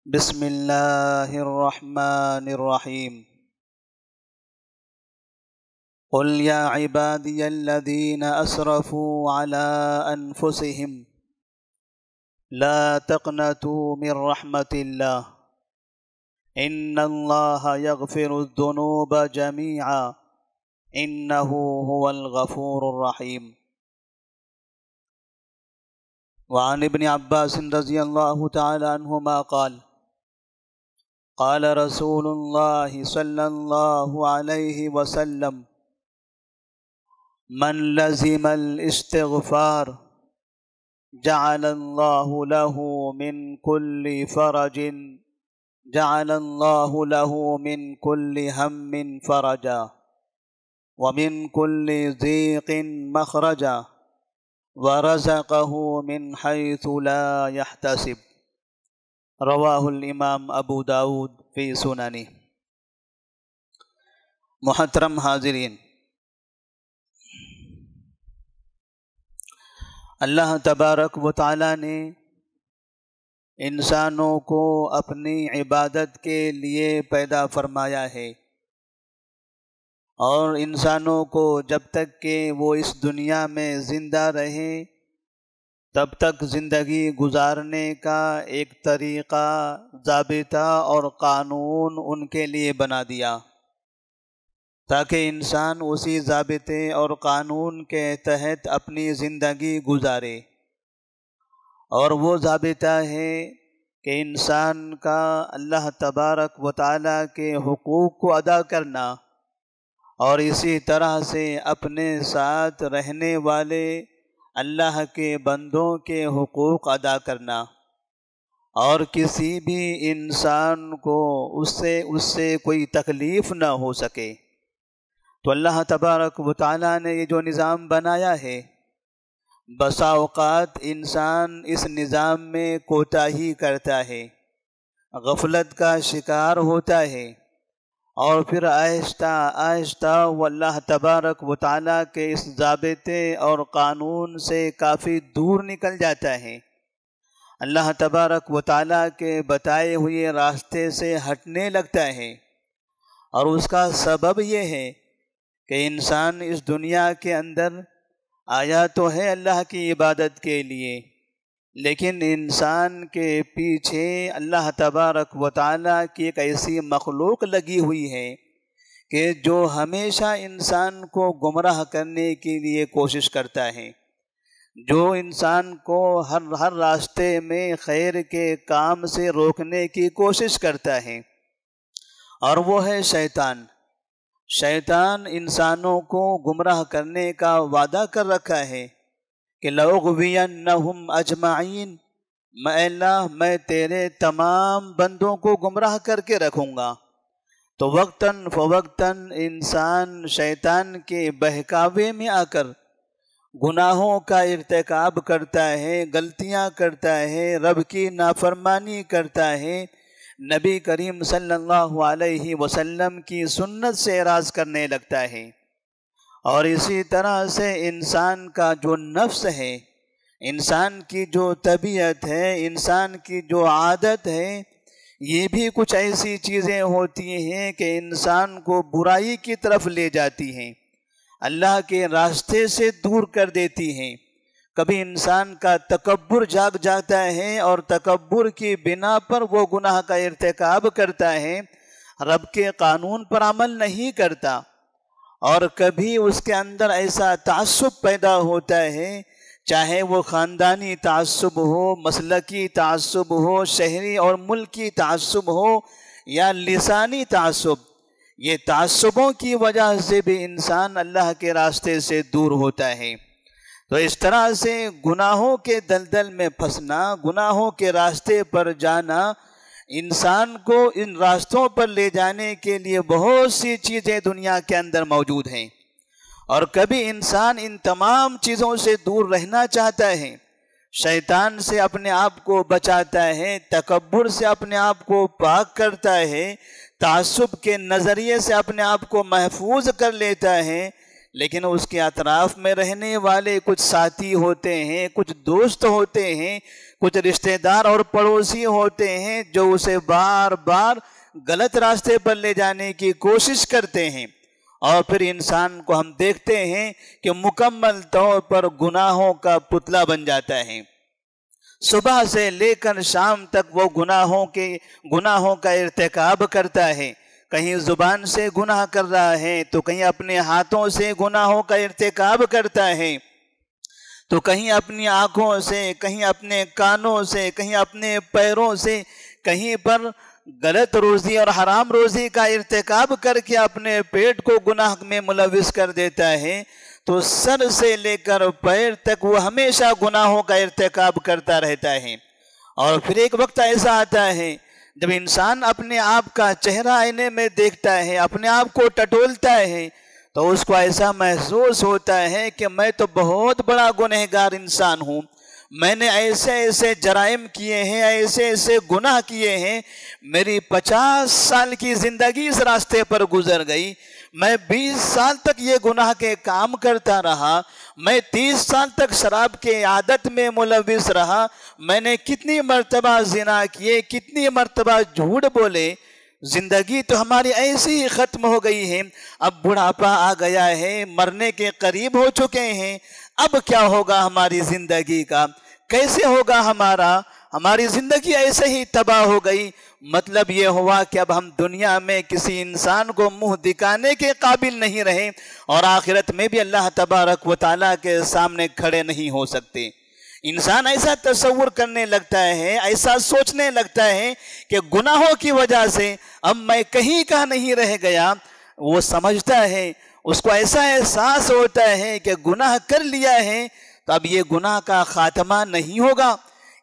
بسم اللہ الرحمن الرحیم قل یا عبادی الذین اسرفوا علی انفسهم لا تقنطوا من رحمت اللہ ان اللہ یغفر الذنوب جميعا انہ هو الغفور الرحیم۔ وعن ابن عباس رضی اللہ تعالی عنہما قال قال رسول اللہ صلی اللہ علیہ وسلم من لزم الاستغفار جعل اللہ له من كل فرج جعل اللہ له من كل هم فرجا ومن كل ضيق مخرجا ورزقه من حيث لا يحتسب۔ رواہ الامام ابو داود فی سننہ۔ محترم حاضرین، اللہ تبارک و تعالی نے انسانوں کو اپنی عبادت کے لیے پیدا فرمایا ہے، اور انسانوں کو جب تک کہ وہ اس دنیا میں زندہ رہیں تب تک زندگی گزارنے کا ایک طریقہ، ضابطہ اور قانون ان کے لیے بنا دیا، تاکہ انسان اسی ضابطے اور قانون کے تحت اپنی زندگی گزارے۔ اور وہ ضابطہ ہے کہ انسان کا اللہ تبارک و تعالیٰ کے حقوق کو ادا کرنا، اور اسی طرح سے اپنے ساتھ رہنے والے اللہ کے بندوں کے حقوق ادا کرنا، اور کسی بھی انسان کو اس سے کوئی تکلیف نہ ہو سکے۔ تو اللہ تبارک و تعالیٰ نے یہ جو نظام بنایا ہے، بسا اوقات انسان اس نظام میں کوتاہی کرتا ہے، غفلت کا شکار ہوتا ہے، اور پھر آہستہ آہستہ وہ اللہ تبارک و تعالیٰ کے اس ضابطے اور قانون سے کافی دور نکل جاتا ہے، اللہ تبارک و تعالیٰ کے بتائے ہوئے راستے سے ہٹنے لگتا ہے۔ اور اس کا سبب یہ ہے کہ انسان اس دنیا کے اندر آیا تو ہے اللہ کی عبادت کے لیے، لیکن انسان کے پیچھے اللہ تبارک و تعالیٰ کی ایک ایسی مخلوق لگی ہوئی ہے کہ جو ہمیشہ انسان کو گمراہ کرنے کے لیے کوشش کرتا ہے، جو انسان کو ہر راستے میں خیر کے کام سے روکنے کی کوشش کرتا ہے، اور وہ ہے شیطان۔ شیطان انسانوں کو گمراہ کرنے کا وعدہ کر رکھا ہے کہ لَأُغْوِيَنَّهُمْ أَجْمَعِينَ، میں اللہ میں تیرے تمام بندوں کو گمراہ کر کے رکھوں گا۔ تو وقتاً فوقتاً انسان شیطان کے بہکاوے میں آ کر گناہوں کا ارتکاب کرتا ہے، غلطیاں کرتا ہے، رب کی نافرمانی کرتا ہے، نبی کریم صلی اللہ علیہ وسلم کی سنت سے اعراض کرنے لگتا ہے۔ اور اسی طرح سے انسان کا جو نفس ہے، انسان کی جو طبیعت ہے، انسان کی جو عادت ہے، یہ بھی کچھ ایسی چیزیں ہوتی ہیں کہ انسان کو برائی کی طرف لے جاتی ہیں، اللہ کے راستے سے دور کر دیتی ہیں۔ کبھی انسان کا تکبر جاگ جاتا ہے، اور تکبر کی بنا پر وہ گناہ کا ارتکاب کرتا ہے، رب کے قانون پر عمل نہیں کرتا۔ اور کبھی اس کے اندر ایسا تعصب پیدا ہوتا ہے، چاہے وہ خاندانی تعصب ہو، مسلکی تعصب ہو، شہری اور ملکی تعصب ہو، یا لسانی تعصب، یہ تعصبوں کی وجہ سے بھی انسان اللہ کے راستے سے دور ہوتا ہے۔ تو اس طرح سے گناہوں کے دلدل میں پھنسنا، گناہوں کے راستے پر جانا، انسان کو ان راستوں پر لے جانے کے لیے بہت سی چیزیں دنیا کے اندر موجود ہیں، اور کبھی انسان ان تمام چیزوں سے دور رہنا چاہتا ہے، شیطان سے اپنے آپ کو بچاتا ہے، تکبر سے اپنے آپ کو پاک کرتا ہے، تعصب کے نظریے سے اپنے آپ کو محفوظ کر لیتا ہے، لیکن اس کے اطراف میں رہنے والے کچھ ساتھی ہوتے ہیں، کچھ دوست ہوتے ہیں، کچھ رشتہ دار اور پڑوسی ہوتے ہیں جو اسے بار بار غلط راستے پر لے جانے کی کوشش کرتے ہیں، اور پھر انسان کو ہم دیکھتے ہیں کہ مکمل طور پر گناہوں کا پتلا بن جاتا ہے۔ صبح سے لے کر شام تک وہ گناہوں کا ارتکاب کرتا ہے، کہیں زبان سے گناہ کر رہا ہے تو کہیں اپنے ہاتھوں سے گناہوں کا ارتکاب کرتا ہے، تو کہیں اپنی آنکھوں سے، کہیں اپنے کانوں سے، کہیں اپنے پیروں سے، کہیں پر غلط روزی اور حرام روزی کا ارتکاب کر کے اپنے پیٹ کو گناہ میں ملوث کر دیتا ہے۔ تو سر سے لے کر پیر تک وہ ہمیشہ گناہوں کا ارتکاب کرتا رہتا ہے، اور پھر ایک وقت ایسا آتا ہے جب انسان اپنے آپ کا چہرہ آئینے میں دیکھتا ہے، اپنے آپ کو ٹٹولتا ہے، تو اس کو ایسا محسوس ہوتا ہے کہ میں تو بہت بڑا گنہگار انسان ہوں، میں نے ایسے ایسے جرائم کیے ہیں، ایسے ایسے گناہ کیے ہیں، میری 50 سال کی زندگی اس راستے پر گزر گئی، میں 20 سال تک یہ گناہ کے کام کرتا رہا، میں 30 سال تک شراب کے عادت میں ملوث رہا، میں نے کتنی مرتبہ زنا کیے، کتنی مرتبہ جھوٹ بولے، زندگی تو ہماری ایسی ہی ختم ہو گئی ہے، اب بڑھاپا آ گیا ہے، مرنے کے قریب ہو چکے ہیں، اب کیا ہوگا ہماری زندگی کا، کیسے ہوگا ہماری زندگی ایسے ہی تباہ ہو گئی۔ مطلب یہ ہوا کہ اب ہم دنیا میں کسی انسان کو منہ دکھانے کے قابل نہیں رہے، اور آخرت میں بھی اللہ تبارک و تعالیٰ کے سامنے کھڑے نہیں ہو سکتے۔ انسان ایسا تصور کرنے لگتا ہے، ایسا سوچنے لگتا ہے کہ گناہوں کی وجہ سے اب میں کہیں کا نہیں رہ گیا۔ وہ سمجھتا ہے، اس کو ایسا احساس ہوتا ہے کہ گناہ کر لیا ہے تو اب یہ گناہ کا خاتمہ نہیں ہوگا،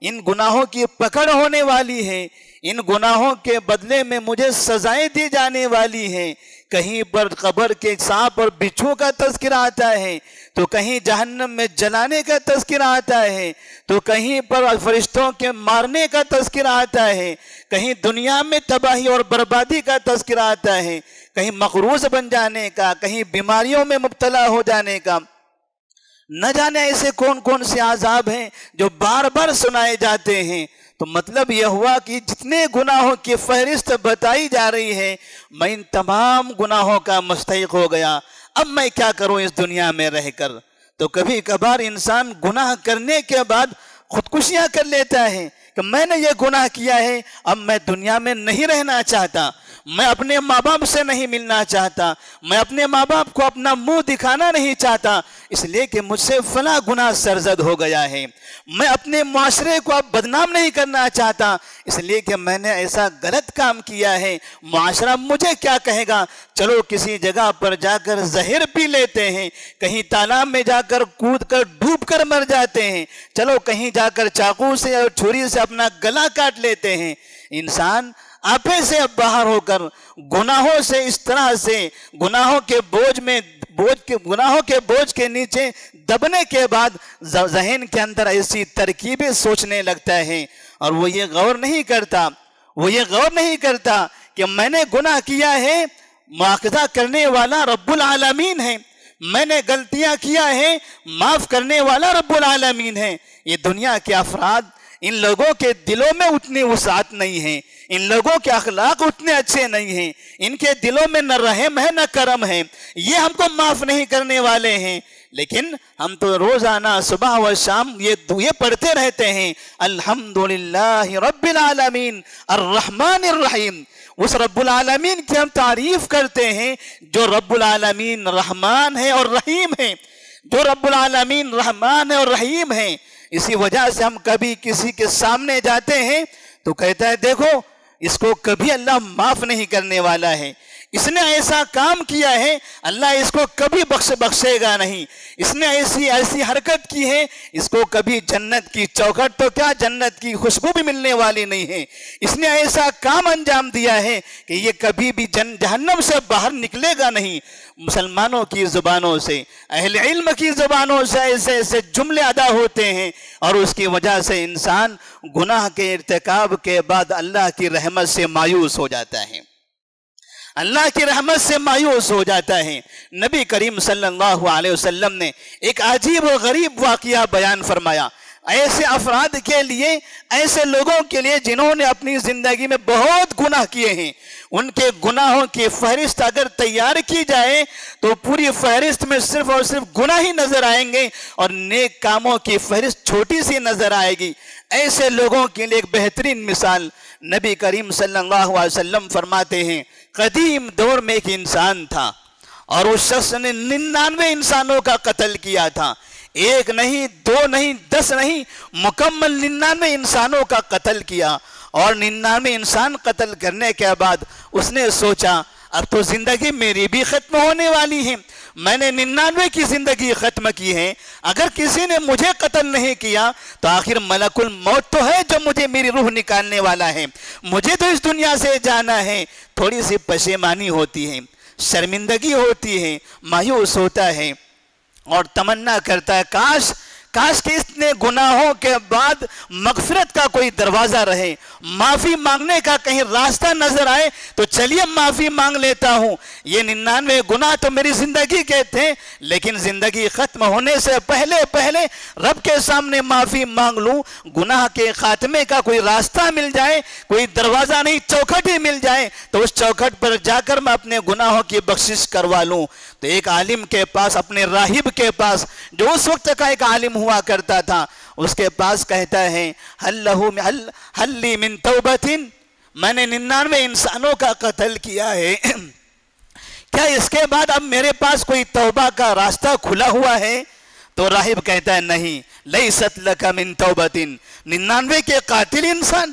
ان گناہوں کی پکڑ ہونے والی ہے، ان گناہوں کے بدلے میں مجھے سزائیں دی جانے والی ہیں۔ کہیں پر قبر کے سانپ اور بچھو کا تذکرہ آتا ہے، تو کہیں جہنم میں جلانے کا تذکرہ آتا ہے، تو کہیں پر فرشتوں کے مارنے کا تذکرہ آتا ہے، کہیں دنیا میں تباہی اور بربادی کا تذکرہ آتا ہے، کہیں مقروض بن جانے کا، کہیں بیماریوں میں مبتلا ہو جانے کا۔ نہ جانے ایسے کون کون سے عذاب ہیں جو بار بار سنائے جاتے ہیں۔ تو مطلب یہ ہوا کہ جتنے گناہوں کی فہرست بتائی جا رہی ہے، میں ان تمام گناہوں کا مستحق ہو گیا، اب میں کیا کروں اس دنیا میں رہ کر۔ تو کبھی کبھار انسان گناہ کرنے کے بعد خودکشیاں کر لیتا ہے کہ میں نے یہ گناہ کیا ہے، اب میں دنیا میں نہیں رہنا چاہتا، میں اپنے ماں باپ سے نہیں ملنا چاہتا، میں اپنے ماں باپ کو اپنا منہ دکھانا نہیں چاہتا، اس لیے کہ مجھ سے فلاں گناہ سرزد ہو گیا ہے، میں اپنے معاشرے کو اب بدنام نہیں کرنا چاہتا، اس لیے کہ میں نے ایسا غلط کام کیا ہے، معاشرہ مجھے کیا کہے گا، چلو کسی جگہ پر جا کر زہر پی لیتے ہیں، کہیں تالاب میں جا کر کود کر ڈوب کر مر جاتے ہیں، چلو کہیں جا کر چاقو سے اور چھری سے اپنا گلا کاٹ لیتے ہیں۔ انسان آپے سے اب باہر ہو کر گناہوں سے اس طرح سے گناہوں کے بوجھ کے نیچے دبنے کے بعد ذہن کے اندر ایسی ترکیبیں سوچنے لگتا ہے، اور وہ یہ غور نہیں کرتا کہ میں نے گناہ کیا ہے، مواخذہ کرنے والا رب العالمین ہے، میں نے غلطیاں کیا ہے، معاف کرنے والا رب العالمین ہے۔ یہ دنیا کے افراد، ان لوگوں کے دلوں میں اتنی وسعت نہیں ہے، ان لوگوں کے اخلاق اتنے اچھے نہیں ہیں، ان کے دلوں میں نہ رحم ہے نہ کرم ہے، یہ ہم کو معاف نہیں کرنے والے ہیں۔ لیکن ہم تو روزانہ صبح و شام یہ پڑھتے رہتے ہیں، الحمدللہ رب العالمین الرحمن الرحیم۔ اس رب العالمین کی ہم تعریف کرتے ہیں جو رب العالمین رحمان ہے اور رحیم ہے، جو رب العالمین رحمان ہے اور رحیم ہے۔ اسی وجہ سے ہم کبھی کسی کے سامنے جاتے ہیں تو کہتا ہے دیکھو اس کو کبھی اللہ معاف نہیں کرنے والا ہے، اس نے ایسا کام کیا ہے، اللہ اس کو کبھی بخشے گا نہیں، اس نے ایسی حرکت کی ہے، اس کو کبھی جنت کی چوکھٹ تو کیا جنت کی خوشبو بھی ملنے والی نہیں ہے، اس نے ایسا کام انجام دیا ہے کہ یہ کبھی بھی جہنم سے باہر نکلے گا نہیں۔ مسلمانوں کی زبانوں سے، اہل علم کی زبانوں سے ایسے ایسے جملے ادا ہوتے ہیں، اور اس کی وجہ سے انسان گناہ کے ارتکاب کے بعد اللہ کی رحمت سے مایوس ہو جاتا ہے۔ اللہ کی رحمت سے مایوس ہو جاتا ہے۔ نبی کریم صلی اللہ علیہ وسلم نے ایک عجیب و غریب واقعہ بیان فرمایا، ایسے افراد کے لیے، ایسے لوگوں کے لیے جنہوں نے اپنی زندگی میں بہت گناہ کیے ہیں، ان کے گناہوں کی فہرست اگر تیار کی جائے تو پوری فہرست میں صرف اور صرف گناہ ہی نظر آئیں گے اور نیک کاموں کی فہرست چھوٹی سی نظر آئے گی۔ ایسے لوگوں کے لیے ایک بہترین مثال نبی کریم صلی اللہ علیہ وسلم فرماتے ہیں، قدیم دور میں ایک انسان تھا اور اس شخص نے 99 انسانوں کا قتل کیا تھا، ایک نہیں، دو نہیں، 10 نہیں، مکمل 99 انسانوں کا قتل کیا۔ اور 99 انسان قتل کرنے کے بعد اس نے سوچا اب تو زندگی میری بھی ختم ہونے والی ہے، میں نے 99 کی زندگی ختم کی ہے، اگر کسی نے مجھے قتل نہیں کیا تو آخر ملک الموت تو ہے جو مجھے میری روح نکالنے والا ہے، مجھے تو اس دنیا سے جانا ہے۔ تھوڑی سی پشیمانی ہوتی ہے، شرمندگی ہوتی ہے، مایوس ہوتا ہے اور تمنا کرتا ہے کاش کہ اتنے گناہوں کے بعد مغفرت کا کوئی دروازہ رہے، معافی مانگنے کا کہیں راستہ نظر آئے تو چلیے معافی مانگ لیتا ہوں۔ یہ 99 گناہ تو میری زندگی کے تھے، لیکن زندگی ختم ہونے سے پہلے رب کے سامنے معافی مانگ لوں، گناہ کے خاتمے کا کوئی راستہ مل جائے، کوئی دروازہ نہیں چوکھٹ ہی مل جائے تو اس چوکھٹ پر جا کر میں اپنے گناہوں کی بخشش کروا لوں۔ تو ایک عالم کے پاس، اپنے راہب کے پاس، جو اس وقت کا ایک عالم ہوا کرتا تھا، اس کے پاس کہتا ہے حل لی من توبۃ، میں نے 99 انسانوں کا قتل کیا ہے، کیا اس کے بعد اب میرے پاس کوئی توبہ کا راستہ کھلا ہوا ہے؟ تو راہب کہتا ہے نہیں، لیست لک من توبۃ، 99 کے قاتل انسان،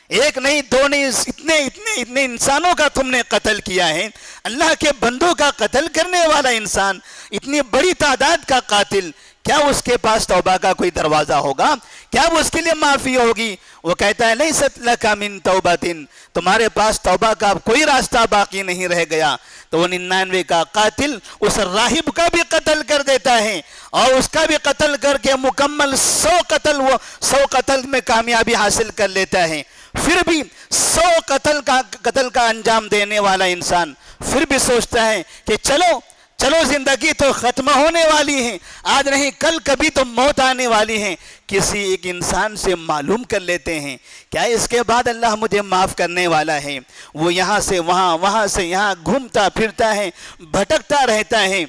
ایک نہیں، دو نہیں، اتنے انسانوں کا تم نے قتل کیا ہے، اللہ کے بندوں کا قتل کرنے والا انسان، اتنی بڑی تعداد کا قاتل، کیا اس کے پاس توبہ کا کوئی دروازہ ہوگا؟ کیا وہ اس کے لیے معافی ہوگی؟ وہ کہتا ہے لیست لک من توبۃ، تمہارے پاس توبہ کا کوئی راستہ باقی نہیں رہ گیا۔ تو وہ 99 کا قاتل اس راہب کا بھی قتل کر دیتا ہے اور اس کا بھی قتل کر کے مکمل 100 قتل میں کامیابی حاصل کر لیتا ہے۔ پھر بھی 100 قتل کا انجام دینے والا انسان پھر بھی سوچتا ہے کہ چلو زندگی تو ختم ہونے والی ہے، آج نہیں کل کبھی تو موت آنے والی ہے، کسی ایک انسان سے معلوم کر لیتے ہیں کیا اس کے بعد اللہ مجھے معاف کرنے والا ہے۔ وہ یہاں سے وہاں سے یہاں گھومتا پھرتا ہے، بھٹکتا رہتا ہے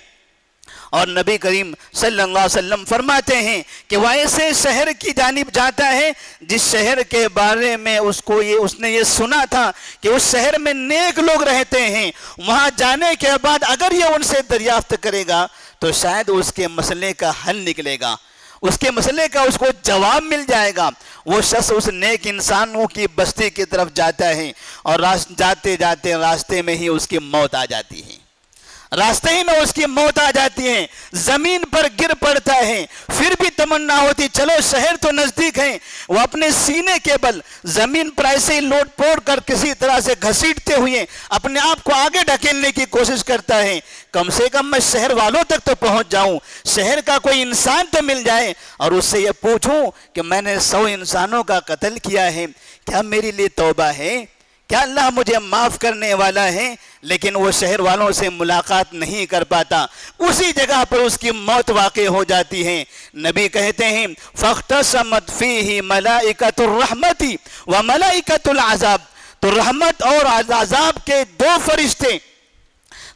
اور نبی کریم صلی اللہ علیہ وسلم فرماتے ہیں کہ وہ ایسے شہر کی جانب جاتا ہے جس شہر کے بارے میں اس نے یہ سنا تھا کہ اس شہر میں نیک لوگ رہتے ہیں، وہاں جانے کے بعد اگر یہ ان سے دریافت کرے گا تو شاید اس کے مسئلے کا حل نکلے گا، اس کے مسئلے کا اس کو جواب مل جائے گا۔ وہ شخص اس نیک انسانوں کی بستی کی طرف جاتا ہے اور جاتے جاتے راستے میں ہی اس کی موت آ جاتی ہے، راستے ہی میں اس کی موت آ جاتی ہے، زمین پر گر پڑتا ہے۔ پھر بھی تمنا ہوتی چلو شہر تو نزدیک ہے، وہ اپنے سینے کے بل زمین پر ایسے ہی لوٹ پوٹ کر کسی طرح سے گھسیٹتے ہوئے اپنے آپ کو آگے ڈھکیلنے کی کوشش کرتا ہے، کم سے کم میں شہر والوں تک تو پہنچ جاؤں، شہر کا کوئی انسان تو مل جائے اور اس سے یہ پوچھوں کہ میں نے 100 انسانوں کا قتل کیا ہے، کیا میرے لیے توبہ ہے، کیا اللہ مجھے معاف کرنے والا ہے؟ لیکن وہ شہر والوں سے ملاقات نہیں کر پاتا، اسی جگہ پر اس کی موت واقع ہو جاتی ہے۔ نبی کہتے ہیں فاختصمت فیہ ملائکۃ الرحمت و ملائکۃ العذاب، تو رحمت اور عذاب کے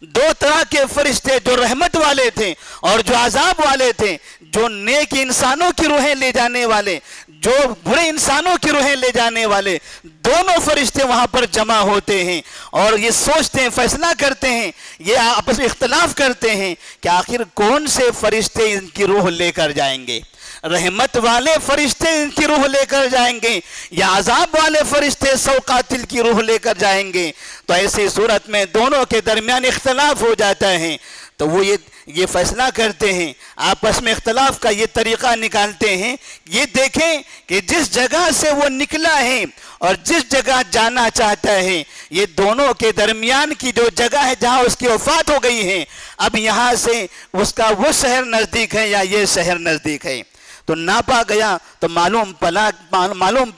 دو طرح کے فرشتے، جو رحمت والے تھے اور جو عذاب والے تھے، جو نیک انسانوں کی روحیں لے جانے والے، جو برے انسانوں کی روحیں لے جانے والے، دونوں فرشتے وہاں پر جمع ہوتے ہیں اور یہ سوچتے ہیں، فیصلہ کرتے ہیں، یہ آپس میں اختلاف کرتے ہیں کہ آخر کون سے فرشتے ان کی روح لے کر جائیں گے، رحمت والے فرشتے ان کی روح لے کر جائیں گے یا عذاب والے فرشتے 100 قاتل کی روح لے کر جائیں گے؟ تو ایسی صورت میں دونوں کے درمیان اختلاف ہو جاتا ہے، تو وہ یہ فیصلہ کرتے ہیں، آپس میں اختلاف کا یہ طریقہ نکالتے ہیں، یہ دیکھیں کہ جس جگہ سے وہ نکلا ہے اور جس جگہ جانا چاہتا ہے، یہ دونوں کے درمیان کی جو جگہ ہے جہاں اس کی وفات ہو گئی ہے، اب یہاں سے اس کا وہ شہر نزدیک ہے یا یہ شہر نزدیک ہے؟ تو ناپا گیا تو معلوم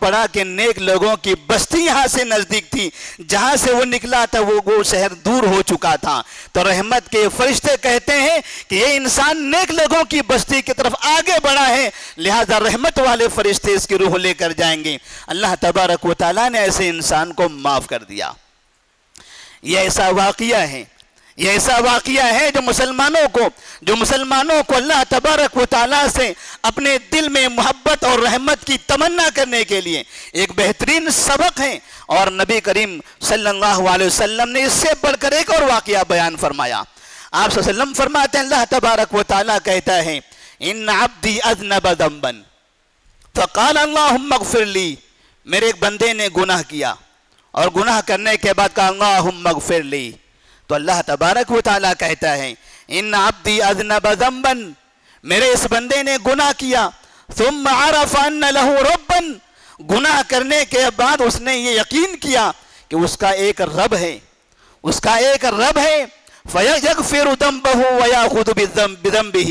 پڑا کہ نیک لوگوں کی بستی یہاں سے نزدیک تھی، جہاں سے وہ نکلا تھا وہ شہر دور ہو چکا تھا۔ تو رحمت کے فرشتے کہتے ہیں کہ یہ انسان نیک لوگوں کی بستی کی طرف آگے بڑھا ہے، لہذا رحمت والے فرشتے اس کی روح لے کر جائیں گے۔ اللہ تبارک و تعالیٰ نے ایسے انسان کو معاف کر دیا۔ یہ ایسا واقعہ ہے جو مسلمانوں کو اللہ تبارک و تعالیٰ سے اپنے دل میں محبت اور رحمت کی تمنا کرنے کے لیے ایک بہترین سبق ہے، اور نبی کریم صلی اللہ علیہ وسلم نے اس سے بڑھ کر ایک اور واقعہ بیان فرمایا۔ آپ صلی اللہ علیہ وسلم فرماتے ہیں، اللہ تبارک و تعالیٰ کہتا ہے ان عبدی اذنب ذنبا فقال اللہم اغفر لی، میرے ایک بندے نے گناہ کیا اور گناہ کرنے کے بعد کہا اللہم اغفر لی، تو اللہ تبارک و تعالیٰ کہتا ہے ان عبدی اذنب ذنبا، میرے اس بندے نے گناہ کیا، ثم عرف ان لہ ربا، گناہ کرنے کے بعد اس نے یہ یقین کیا کہ اس کا ایک رب ہے، فَيَغْفِرُ ذَنْبَهُ وَيَأْخُذُ بِذَنْبِهِ،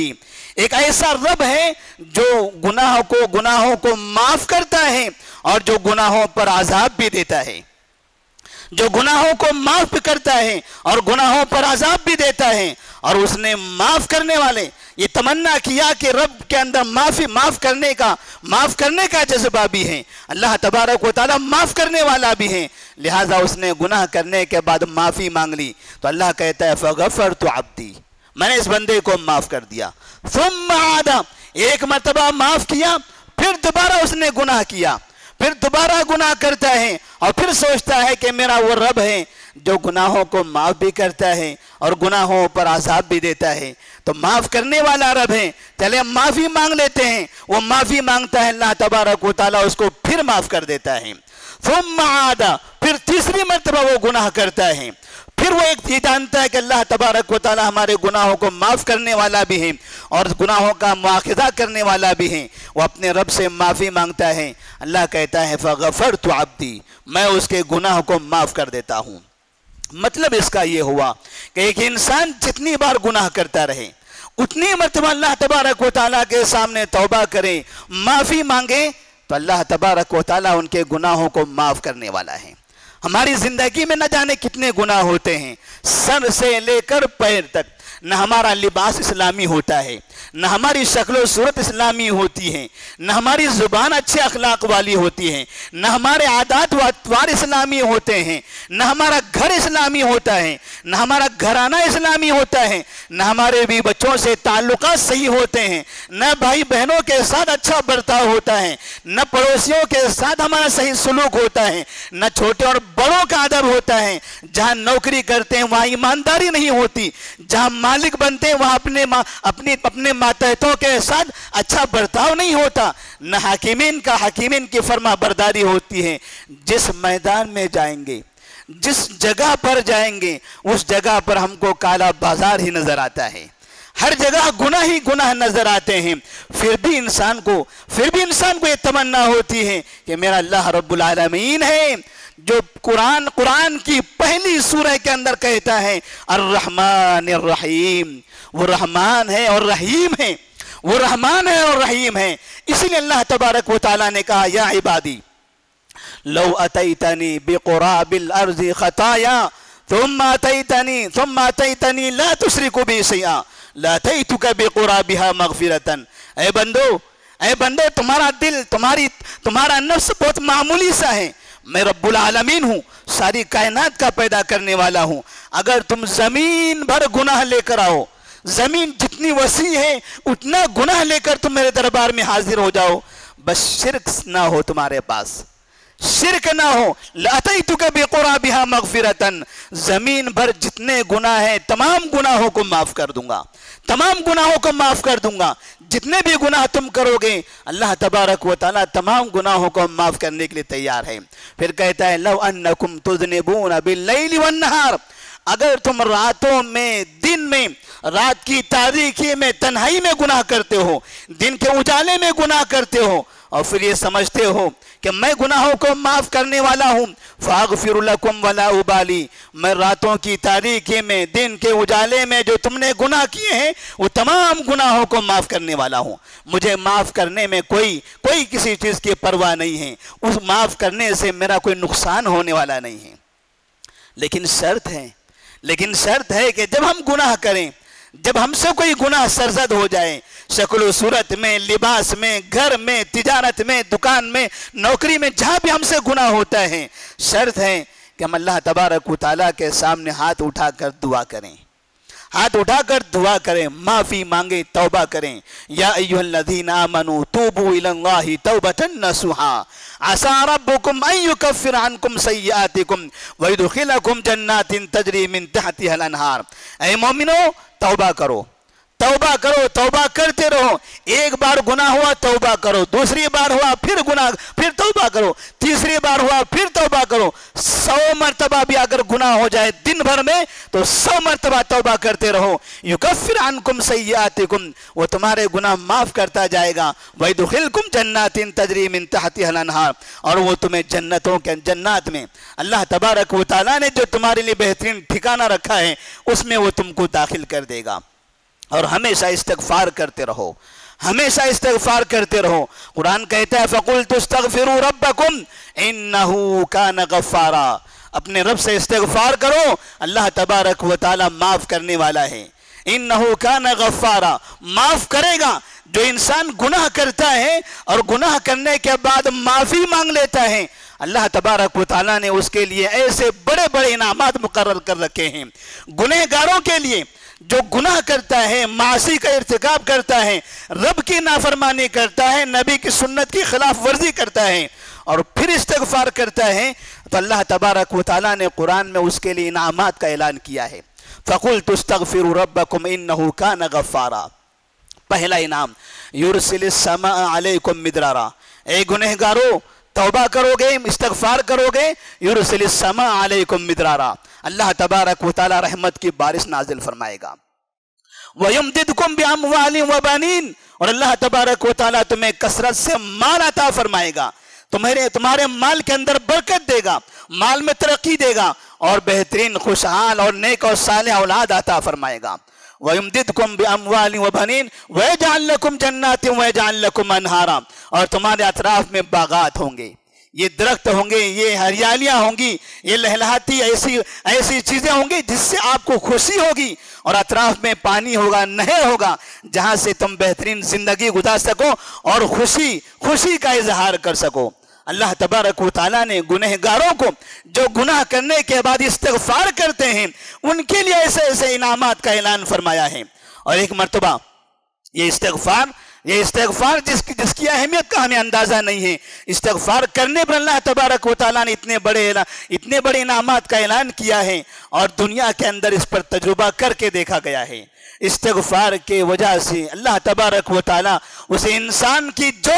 ایک ایسا رب ہے جو گناہوں کو معاف کرتا ہے اور جو گناہوں پر عذاب بھی دیتا ہے، جو گناہوں کو معاف کرتا ہے اور گناہوں پر عذاب بھی دیتا ہے۔ اور اس نے معاف کرنے والے یہ تمنا کیا کہ رب کے اندر معاف کرنے کا جذبہ بھی ہے، اللہ تبارک و تعالیٰ معاف کرنے والا بھی ہے، لہٰذا اس نے گناہ کرنے کے بعد معافی مانگ لی، تو اللہ کہتا ہے فَغَفَرْتُ عَبْدِي، میں نے اس بندے کو معاف کر دیا۔ ثُمَّ عَادَ، ایک مرتبہ معاف کیا، پھر دوبارہ اس نے گناہ کیا، پھر دوبارہ گناہ کرتا ہے اور پھر سوچتا ہے کہ میرا وہ رب ہے جو گناہوں کو معاف بھی کرتا ہے اور گناہوں پر عذاب بھی دیتا ہے، تو معاف کرنے والا رب ہے، چلے معافی مانگ لیتے ہیں۔ وہ معافی مانگتا ہے، اللہ تبارک و تعالیٰ اس کو پھر معاف کر دیتا ہے۔ ثم عاد، پھر تیسری مرتبہ وہ گناہ کرتا ہے، پھر وہ ایک جانتا ہے کہ اللہ تبارک و تعالیٰ ہمارے گناہوں کو معاف کرنے والا بھی ہے اور گناہوں کا مواخذہ کرنے والا بھی ہے، وہ اپنے رب سے معافی مانگتا ہے۔ اللہ کہتا ہے فَغَفَرْتُ عَبْدِي، میں اس کے گناہ کو معاف کر دیتا ہوں۔ مطلب اس کا یہ ہوا کہ ایک انسان جتنی بار گناہ کرتا رہے اتنی مرتبہ اللہ تبارک و تعالیٰ کے سامنے توبہ کرے، معافی مانگے، تو اللہ تبارک و تعالیٰ ان کے گناہوں کو معاف کرنے والا ہے۔ ہماری زندگی میں نہ جانے کتنے گناہ ہوتے ہیں، سر سے لے کر پیر تک، نہ ہمارا لباس اسلامی ہوتا ہے، نہ ہماری شکل و صورت اسلامی ہوتی ہے، نہ ہماری زبان اچھے اخلاق والی ہوتی ہے، نہ ہمارے عادات و اطوار اسلامی ہوتے ہیں، نہ ہمارا گھر اسلامی ہوتا ہے، نہ ہمارا گھرانہ اسلامی ہوتا ہے، نہ ہمارے بھی بچوں سے تعلقات صحیح ہوتے ہیں، نہ بھائی بہنوں کے ساتھ اچھا برتاؤ ہوتا ہے، نہ پڑوسیوں کے ساتھ ہمارا صحیح سلوک ہوتا ہے، نہ چھوٹے اور بڑوں کا ادب ہوتا ہے، جہاں نوکری کرتے ہیں وہاں ایمانداری نہیں ہوتی، جہاں مالک بنتے ہیں وہاں اپنے ماتحتوں کے ساتھ اچھا برتاؤ نہیں ہوتا، نہ حاکمین کی فرما برداری ہوتی ہے۔ جس میدان میں جائیں گے، جس جگہ پر جائیں گے، اس جگہ پر ہم کو کالا بازار ہی نظر آتا ہے، ہر جگہ گناہ ہی گناہ نظر آتے ہیں، پھر بھی انسان کو یہ تمنا ہوتی ہے کہ میرا اللہ رب العالمین ہے جو قرآن کی پہلی سورہ کے اندر کہتا ہے الرحمن الرحیم، وہ رحمان ہے اور رحیم ہے، وہ رحمان ہے اور رحیم ہے۔ اسی لیے اللہ تبارک و تعالیٰ نے کہا یا عبادی لو اتیتنی بقراب الارض خطایا ثم اتیتنی لا تشرک بی شیئا لاتیتک بقرابها مغفرتا، اے بندو تمہارا دل، تمہارا نفس بہت معمولی سا ہے، میں رب العالمین ہوں، ساری کائنات کا پیدا کرنے والا ہوں، اگر تم زمین بھر گناہ لے کر آؤ، زمین جتنی وسیع ہے اتنا گناہ لے کر تم میرے دربار میں حاضر ہو جاؤ، بس شرک نہ ہو، تمہارے پاس شرک نہ ہو، لَأَتَيْتُكَ بِقُرَابِهَا مَغْفِرَةً، زمین بھر جتنے گناہ ہیں تمام گناہوں کو معاف کر دوں گا، تمام گناہوں کو معاف کر دوں گا، جتنے بھی گناہ تم کرو گے اللہ تبارک و تعالیٰ تمام گناہوں کو معاف کرنے کے لیے تیار ہے۔ پھر کہتا ہے لَوْ أَنَّكُمْ تُذْنِبُونَ بِاللَّيْلِ وَالنَّهَارِ، اگر تم راتوں میں، دن میں، رات کی تاریکی میں، تنہائی میں گناہ کرتے ہو، دن کے اجالے میں گناہ کرتے ہو، اور پھر یہ سمجھتے ہو کہ میں گناہوں کو معاف کرنے والا ہوں. فاغفر لکم ولا ابالی, میں راتوں کی تاریکی میں, دن کے اجالے میں جو تم نے گناہ کیے ہیں وہ تمام گناہوں کو معاف کرنے والا ہوں. مجھے معاف کرنے میں کوئی کسی چیز کی پرواہ نہیں ہے, اس معاف کرنے سے میرا کوئی نقصان ہونے والا نہیں ہے. لیکن شرط ہے کہ جب ہم گناہ کریں, جب ہم سے کوئی گناہ سرزد ہو جائے, شکل و صورت میں, لباس میں, گھر میں, تجارت میں, دکان میں, نوکری میں, جہاں بھی ہم سے گناہ ہوتا ہے, شرط ہے کہ ہم اللہ تبارک و تعالیٰ کے سامنے ہاتھ اٹھا کر دعا کریں, معافی مانگیں, توبہ کریں. یا ایھا الذین آمنوا توبوا الی اللہ توبۃ نصوحا عسى ربکم ان یکفر عنکم سیئاتکم ویدخلکم جنات تجری من تحتها الانہار. اے مومنو, توبہ کرو, توبہ کرتے رہو. ایک بار گناہ ہوا توبہ کرو, دوسری بار ہوا پھر توبہ کرو, تیسری بار ہوا پھر توبہ کرو. 100 مرتبہ بھی اگر گناہ ہو جائے دن بھر میں تو 100 مرتبہ توبہ کرتے رہو. یکفر عنکم سیئاتکم, وہ تمہارے گناہ معاف کرتا جائے گا. ویدخلکم جنات تجری من تحتها الانہار, اور وہ تمہیں جنات میں اللہ تبارک و تعالیٰ نے جو تمہارے لیے بہترین ٹھکانہ رکھا ہے اس میں وہ تم کو داخل کر دے گا. اور ہمیشہ استغفار کرتے رہو. قرآن کہتا ہے فَقُلْتُ اسْتَغْفِرُوا رَبَّكُمْ إِنَّهُ كَانَ غَفَّارًا. اپنے رب سے استغفار کرو, اللہ تبارک و تعالی معاف کرنے والا ہے. إِنَّهُ كَانَ غَفَّارًا, معاف کرے گا. جو انسان گناہ کرتا ہے اور گناہ کرنے کے بعد معافی مانگ لیتا ہے, اللہ تبارک و تعالیٰ نے اس کے لیے ایسے بڑے بڑے انعامات مقرر کر رکھے ہیں. گنہگاروں کے لیے جو گناہ کرتا ہے, معاصی کا ارتکاب کرتا ہے, رب کی نافرمانی کرتا ہے, نبی کی سنت کی خلاف ورزی کرتا ہے اور پھر استغفار کرتا ہے, تو اللہ تبارک و تعالیٰ نے قرآن میں اس کے لیے انعامات کا اعلان کیا ہے. فَقُلْتُ اسْتَغْفِرُوا رَبَّكُمْ إِنَّهُ كَانَ غَفَّارًا. پہلا انعام یُرْسِلِ السَّمَاءَ عَلَيْكُمْ مِدْرَارًا. اے گنہگارو, توبہ کرو گے, استغفار کرو گے, یُرْسِلِ السَّمَاءَ عَلَيْكُمْ مِدْرَارًا, اللہ تبارک و تعالی رحمت کی بارش نازل فرمائے گا. وَيُمْدِدْكُمْ بِأَمْوَالٍ وَبَنِينَ, اور اللہ تبارک و تعالی تمہیں کثرت سے مال عطا فرمائے گا. تمہارے مال کے اندر برکت دے گا, مال میں ترقی دے گا, اور بہترین خوشحال اور نیک اور صالح اولاد عطا فرمائے گا. وَيُمْدِدْكُمْ بِأَمْوَالٍ وَبَنِينَ وَيَجْعَلْ لَكُمْ جَنَّاتٍ وَيَجْعَلْ لَكُمْ أَنْهَارًا, اور تمہارے اطراف میں باغات ہوں گے, یہ درخت ہوں گے, یہ ہریالیاں ہوں گی, یہ لہلہاتی ایسی چیزیں ہوں گی جس سے آپ کو خوشی ہوگی, اور اطراف میں پانی ہوگا, نہر ہوگا, جہاں سے تم بہترین زندگی گزار سکو اور خوشی کا اظہار کر سکو. اللہ تبارک و تعالیٰ نے گنہگاروں کو جو گناہ کرنے کے بعد استغفار کرتے ہیں ان کے لیے ایسے انعامات کا اعلان فرمایا ہے. اور ایک مرتبہ یہ استغفار جس کی اہمیت کا ہمیں اندازہ نہیں ہے, استغفار کرنے پر اللہ تبارک و تعالیٰ نے اتنے بڑے انعامات کا اعلان کیا ہے, اور دنیا کے اندر اس پر تجربہ کر کے دیکھا گیا ہے. استغفار کے وجہ سے اللہ تبارک و تعالیٰ اس انسان کی جو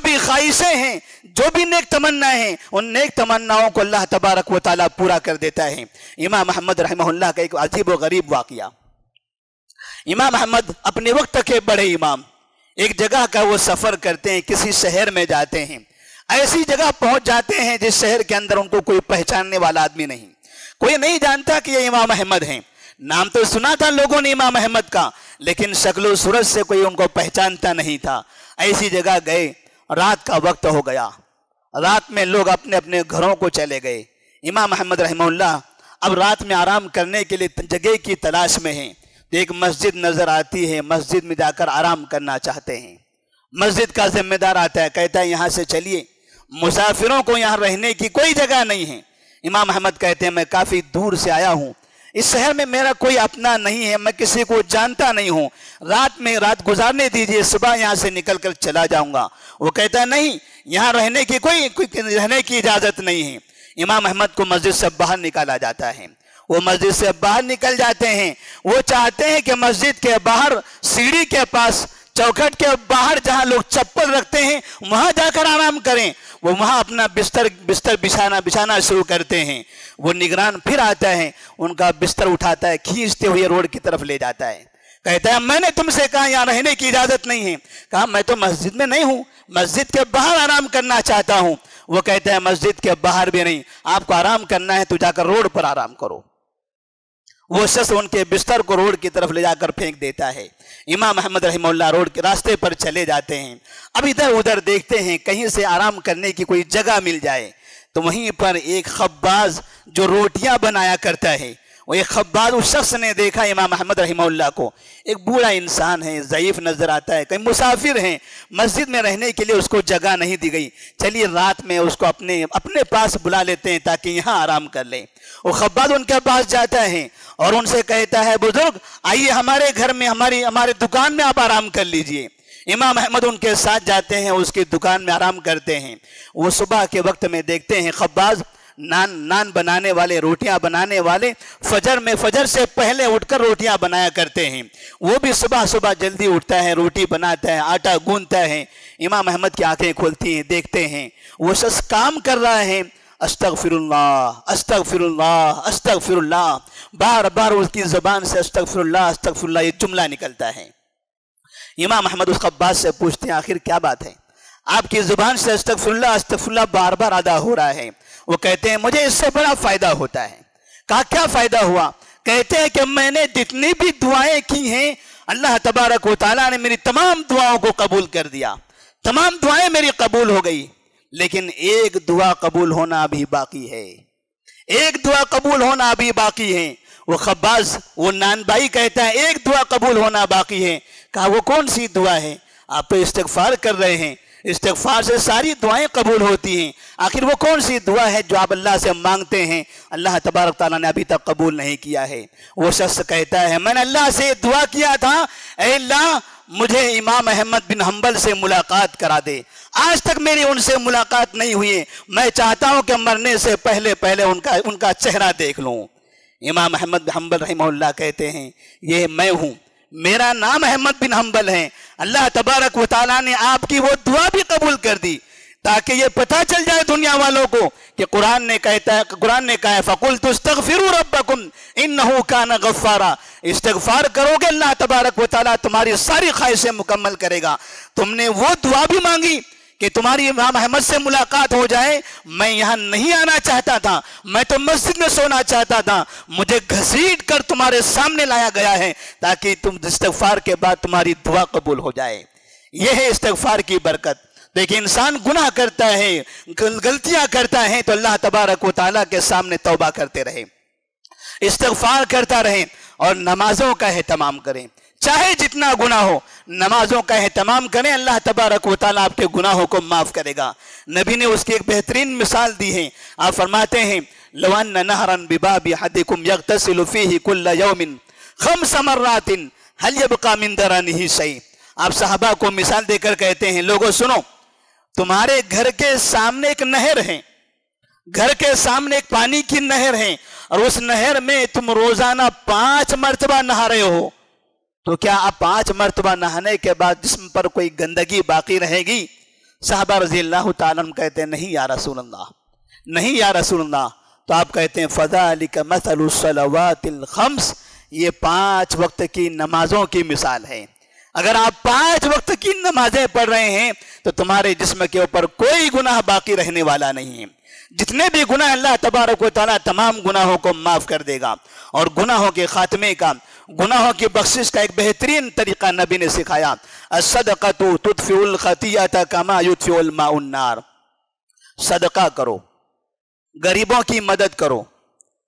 بھی خواہشیں ہیں, جو بھی نیک تمنا ہیں, ان نیک تمناؤں کو اللہ تبارک و تعالیٰ پورا کر دیتا ہے. امام احمد رحمہ اللہ کا ایک عجیب و غریب واقعہ. امام احمد اپنے وقت کے بڑے امام, ایک جگہ کا وہ سفر کرتے ہیں, کسی شہر میں جاتے ہیں, ایسی جگہ پہنچ جاتے ہیں جس شہر کے اندر ان کو کوئی پہچاننے والا آدمی نہیں, کوئی نہیں جانتا کہ یہ امام احمد ہیں. نام تو سنا تھا لوگوں نے امام احمد کا, لیکن شکل و صورت سے کوئی ان کو پہچانتا نہیں تھا. ایسی جگہ گئے, رات کا وقت ہو گیا, رات میں لوگ اپنے اپنے گھروں کو چلے گئے. امام احمد رحمہ اللہ اب رات میں آرام کرنے کے لیے جگہ کی تلاش میں ہیں. ایک مسجد نظر آتی ہے, مسجد میں جا کر آرام کرنا چاہتے ہیں. مسجد کا ذمہ دار آتا ہے, کہتا ہے یہاں سے چلیے, مسافروں کو یہاں رہنے کی کوئی جگہ نہیں ہے. امام احمد کہتے ہیں میں کافی دور سے آیا ہوں, اس شہر میں میرا کوئی اپنا نہیں ہے, میں کسی کو جانتا نہیں ہوں, رات گزارنے دیجئے, صبح یہاں سے نکل کر چلا جاؤں گا. وہ کہتا ہے نہیں, یہاں رہنے کی اجازت نہیں ہے. امام احمد کو مسجد سے باہر نکالا جاتا ہے. وہ مسجد سے باہر نکل جاتے ہیں. وہ چاہتے ہیں کہ مسجد کے باہر سیڑھی کے پاس, چوکھٹ کے باہر جہاں لوگ چپل رکھتے ہیں وہاں جا کر آرام کریں. وہ وہاں اپنا بستر بچھانا شروع کرتے ہیں. وہ نگران پھر آتا ہے, ان کا بستر اٹھاتا ہے, کھینچتے ہوئے روڈ کی طرف لے جاتا ہے. کہتا ہے میں نے تم سے کہا یہاں رہنے کی اجازت نہیں ہے. کہا میں تو مسجد میں نہیں ہوں, مسجد کے باہر آرام کرنا چاہتا ہوں. وہ کہتا ہے مسجد کے باہر بھی نہیں, آپ کو آرام کرنا ہے تو جا کر روڈ پر آرام کرو. وہ شخص ان کے بستر کو روڈ کی طرف لے جا کر پھینک دیتا ہے. امام احمد رحمہ اللہ روڈ کے راستے پر چلے جاتے ہیں. اب ادھر ادھر دیکھتے ہیں کہیں سے آرام کرنے کی کوئی جگہ مل جائے. تو وہیں پر ایک خباز جو روٹیاں بنایا کرتا ہے, وہ ایک خباز اس شخص نے دیکھا امام احمد رحمہ اللہ کو. ایک بوڑھا انسان ہے, ضعیف نظر آتا ہے, کہیں مسافر ہیں, مسجد میں رہنے کے لیے اس کو جگہ نہیں دی گئی. چلیے رات میں اس کو اپنے پاس بلا لیتے ہیں تاکہ یہاں آرام کر لیں. وہ خباز ان کے پاس جاتا ہے اور ان سے کہتا ہے بزرگ آئیے ہمارے گھر میں, ہمارے دکان میں آپ آرام کر لیجئے. امام احمد ان کے ساتھ جاتے ہیں, اس کی دکان میں آرام کرتے ہیں. وہ صبح کے وقت میں دیکھتے ہیں خباز نان بنانے والے, روٹیاں بنانے والے فجر سے پہلے اٹھ کر روٹیاں بنایا کرتے ہیں. وہ بھی صبح جلدی اٹھتا ہے, روٹی بناتا ہے, آٹا گوندتا ہے. امام احمد کی آنکھیں کھلتی ہیں, دیکھتے ہیں وہ شخص کام کر رہا ہے. استغفر اللہ استغفر اللہ استغفر اللہ, بار بار اس کی زبان سے استغفر اللہ یہ جملہ نکلتا ہے. امام احمد اس خباز سے پوچھتے ہیں آخر کیا بات ہے, آپ کی زبان سے استغفر اللہ بار بار ادا ہو رہا ہے. وہ کہتے ہیں مجھے اس سے بڑا فائدہ ہوتا ہے. کہا کیا فائدہ ہوا؟ کہتے ہیں کہ میں نے جتنی بھی دعائیں کی ہیں اللہ تبارک و تعالیٰ نے میری تمام دعاؤں کو قبول کر دیا, تمام دعائیں میری قبول ہو گئی, لیکن ایک دعا قبول ہونا ابھی باقی ہے, ایک دعا قبول ہونا ابھی باقی ہے. وہ خباز وہ نان بھائی کہتا ہے ایک دعا قبول ہونا باقی ہے. کہا وہ کون سی دعا ہے؟ آپ تو استغفار کر رہے ہیں, استغفار سے ساری دعائیں قبول ہوتی ہیں, آخر وہ کون سی دعا ہے جو آپ اللہ سے مانگتے ہیں اللہ تبارک تعالیٰ نے ابھی تک قبول نہیں کیا ہے؟ وہ شخص کہتا ہے میں نے اللہ سے دعا کیا تھا اے اللہ مجھے امام احمد بن حنبل سے ملاقات کرا دے, آج تک میری ان سے ملاقات نہیں ہوئی, میں چاہتا ہوں کہ مرنے سے پہلے ان کا چہرہ دیکھ لوں. امام احمد بن حنبل رحمہ اللہ کہتے ہیں یہ میں ہوں, میرا نام احمد بن حنبل ہے. اللہ تبارک و تعالیٰ نے آپ کی وہ دعا بھی قبول کر دی تاکہ یہ پتہ چل جائے دنیا والوں کو کہ قرآن نے کہا ہے فَقُلْتُ اسْتَغْفِرُوا رَبَّكُمْ إِنَّهُ كَانَ غَفَّارًا, استغفار کرو گے اللہ تبارک و تعالیٰ تمہاری ساری خواہشیں مکمل کرے گا. تم نے وہ دعا بھی مانگی کہ تمہاری امام احمد سے ملاقات ہو جائے, میں یہاں نہیں آنا چاہتا تھا, میں تو مسجد میں سونا چاہتا تھا, مجھے گھسیٹ کر تمہارے سامنے لایا گیا ہے تاکہ تم استغفار کے بعد تمہاری دعا قبول ہو جائے. یہ ہے استغفار کی برکت. دیکھیں انسان گناہ کرتا ہے, غلطیاں کرتا ہے تو اللہ تبارک و تعالیٰ کے سامنے توبہ کرتے رہے, استغفار کرتا رہے اور نمازوں کا اہتمام کریں. چاہے جتنا گناہ ہو نمازوں کا اہتمام کریں, اللہ تبارک و تعالیٰ آپ کے گناہوں کو معاف کرے گا. نبی نے اس کی ایک بہترین مثال دی ہے. آپ فرماتے ہیں لو ان نہرا بباب احدکم یغتسل فیہ کل یوم 5 مرات هل یبقى من درنہ شیء. آپ صحابہ کو مثال دے کر کہتے ہیں لوگوں سنو, تمہارے گھر کے سامنے ایک نہر ہے, گھر کے سامنے ایک پانی کی نہر ہے, اور اس نہر میں تم روزانہ 5 مرتبہ نہا رہے ہو, تو کیا آپ 5 مرتبہ نہانے کے بعد جسم پر کوئی گندگی باقی رہے گی؟ صحابہ رضی اللہ تعالیٰ عنہ کہتے ہیں نہیں یا رسول اللہ, نہیں یا رسول اللہ. تو آپ کہتے ہیں فَذَلِكَ مَثَلُ الصَّلَوَاتِ الْخَمْسِ, یہ 5 وقت کی نمازوں کی مثال ہے. اگر آپ 5 وقت کی نمازیں پڑھ رہے ہیں تو تمہارے جسم کے اوپر کوئی گناہ باقی رہنے والا نہیں ہے. جتنے بھی گناہ اللہ تبارک و تعالیٰ تمام گناہوں کو معاف کر دے گا. اور گناہوں کے خاتمے کا, گناہوں کی بخشش کا ایک بہترین طریقہ نبی نے سکھایا, الصدقۃ تطفئ الخطیئۃ کما یطفئ الماء النار. صدقہ کرو, غریبوں کی مدد کرو,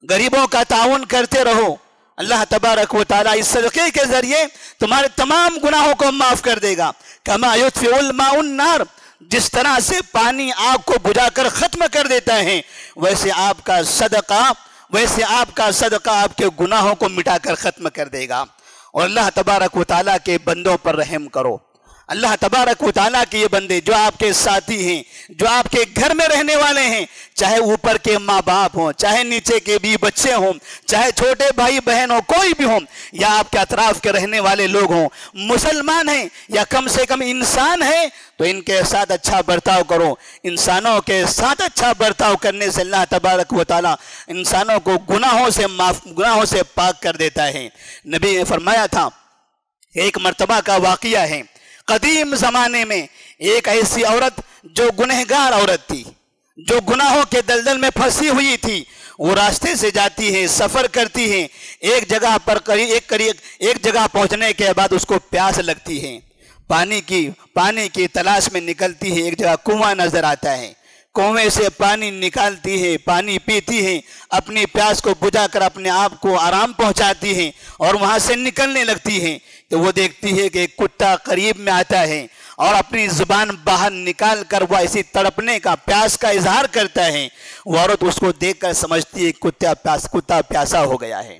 غریبوں کا تعاون کرتے رہو, اللہ تبارک و تعالیٰ اس صدقے کے ذریعے تمہارے تمام گناہوں کو معاف کر دے گا. کما یطفئ الماء النار, جس طرح سے پانی آگ کو بجھا کر ختم کر دیتا ہے, ویسے آپ کا صدقہ آپ کے گناہوں کو مٹا کر ختم کر دے گا. اور اللہ تبارک و تعالیٰ کے بندوں پر رحم کرو. اللہ تبارک و تعالیٰ کے یہ بندے جو آپ کے ساتھی ہیں, جو آپ کے گھر میں رہنے والے ہیں, چاہے اوپر کے ماں باپ ہوں, چاہے نیچے کے بھی بچے ہوں, چاہے چھوٹے بھائی بہن ہوں, کوئی بھی ہوں, یا آپ کے اطراف کے رہنے والے لوگ ہوں, مسلمان ہیں یا کم سے کم انسان ہیں, تو ان کے ساتھ اچھا برتاؤ کرو. انسانوں کے ساتھ اچھا برتاؤ کرنے سے اللہ تبارک و تعالیٰ انسانوں کو گناہوں سے پاک کر دیتا ہے. نبی نے فرمایا تھا ایک مرتبہ کا واقعہ ہے، قدیم زمانے میں ایک ایسی عورت جو گنہگار عورت تھی، جو گناہوں کے دلدل میں پھنسی ہوئی تھی، وہ راستے سے جاتی ہے، سفر کرتی ہے، ایک جگہ پر ایک جگہ پہنچنے کے بعد اس کو پیاس لگتی ہے، پانی کی تلاش میں نکلتی ہے، ایک جگہ کنواں نظر آتا ہے، کنویں سے پانی نکالتی ہے، پانی پیتی ہے، اپنی پیاس کو بجھا کر اپنے آپ کو آرام پہنچاتی ہے اور وہاں سے نکلنے لگتی ہے تو وہ دیکھتی ہے کہ ایک کتا قریب میں آتا ہے اور اپنی زبان باہر نکال کر وہ ایسی تڑپنے کا، پیاس کا اظہار کرتا ہے۔ وہ عورت اس کو دیکھ کر سمجھتی ہے کتا پیاسا ہو گیا ہے۔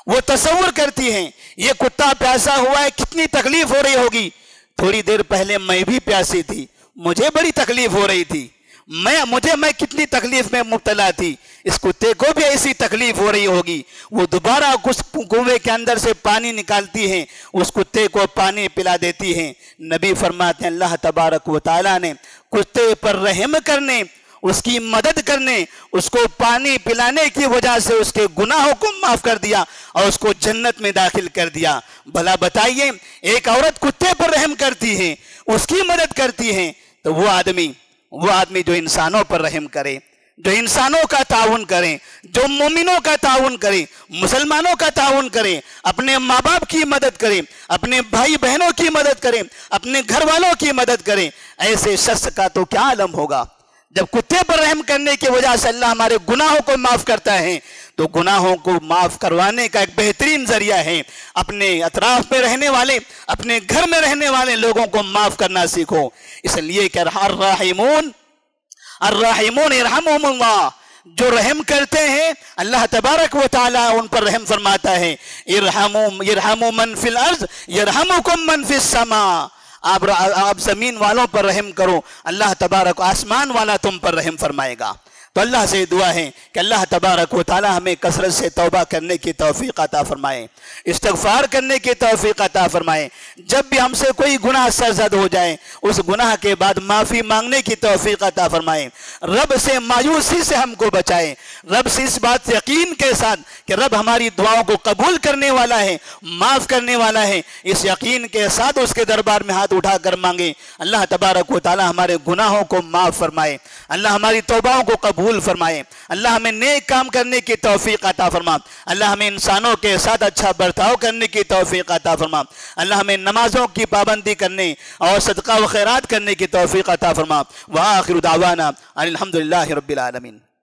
وہ تصور کرتی ہیں یہ کتا پیاسا ہوا ہے، کتنی تکلیف ہو رہی ہوگی، تھوڑی دیر پہلے میں بھی پیاسی تھی، مجھے بڑی تکلیف ہو رہی تھی، میں کتنی تکلیف میں مبتلا تھی، اس کتے کو بھی ایسی تکلیف ہو رہی ہوگی۔ وہ دوبارہ اس کنویں کے اندر سے پانی نکالتی ہیں، اس کتے کو پانی پلا دیتی ہیں۔ نبی فرماتے ہیں اللہ تبارک و تعالیٰ نے کتے پر رحم کرنے، اس کی مدد کرنے، اس کو پانی پلانے کی وجہ سے اس کے گناہوں کو معاف کر دیا اور اس کو جنت میں داخل کر دیا۔ بھلا بتائیے، ایک عورت کتے پر رحم کرتی ہے، اس کی مدد کرتی ہے، تو وہ آدمی جو انسانوں پر رحم کرے، جو انسانوں کا تعاون کرے، جو مومنوں کا تعاون کرے، مسلمانوں کا تعاون کرے، اپنے ماں باپ کی مدد کرے، اپنے بھائی بہنوں کی مدد کرے، اپنے گھر والوں کی مدد کرے، ایسے شخص کا تو کیا عالم ہوگا۔ جب کتے پر رحم کرنے کی وجہ سے اللہ ہمارے گناہوں کو معاف کرتا ہے تو گناہوں کو معاف کروانے کا ایک بہترین ذریعہ ہے اپنے اطراف میں رہنے والے، اپنے گھر میں رہنے والے لوگوں کو معاف کرنا سیکھو۔ اس لیے کہ الرحیمون یرحمہم اللہ، جو رحم کرتے ہیں اللہ تبارک و تعالیٰ ان پر رحم فرماتا ہے۔ یرحموا من فی الارض یرحمکم من فی السماء، آپ زمین والوں پر رحم کرو، اللہ تبارک آسمان والا تم پر رحم فرمائے گا۔ تو اللہ سے دعا ہے کہ اللہ تبارک و تعالی ہمیں کثرت سے توبہ کرنے کی توفیق عطا فرمائے، استغفار کرنے کی توفیق عطا فرمائے۔ جب بھی ہم سے کوئی گناہ سرزد ہو جائے اس گناہ کے بعد معافی مانگنے کی توفیق عطا فرمائے۔ رب سے مایوسی سے ہم کو بچائے، رب سے اس بات یقین کے ساتھ کہ رب ہماری دعاؤں کو قبول کرنے والا ہے، معاف کرنے والا ہے، اس یقین کے ساتھ اس کے دربار میں ہاتھ اٹھا کر مانگے۔ اللہ تبارک و تعالی ہمارے گناہوں کو معاف فرمائے، اللہ ہماری توباؤں کو قبول فرمائے، اللہ ہمیں نیک کام کرنے کی توفیق عطا فرما، اللہ ہمیں انسانوں کے ساتھ اچھا برتاؤ کرنے کی توفیق عطا فرما، اللہ ہمیں نمازوں کی پابندی کرنے اور صدقہ و خیرات کرنے کی توفیق عطا فرما۔ وآخر دعوانا الحمدللہ رب العالمین۔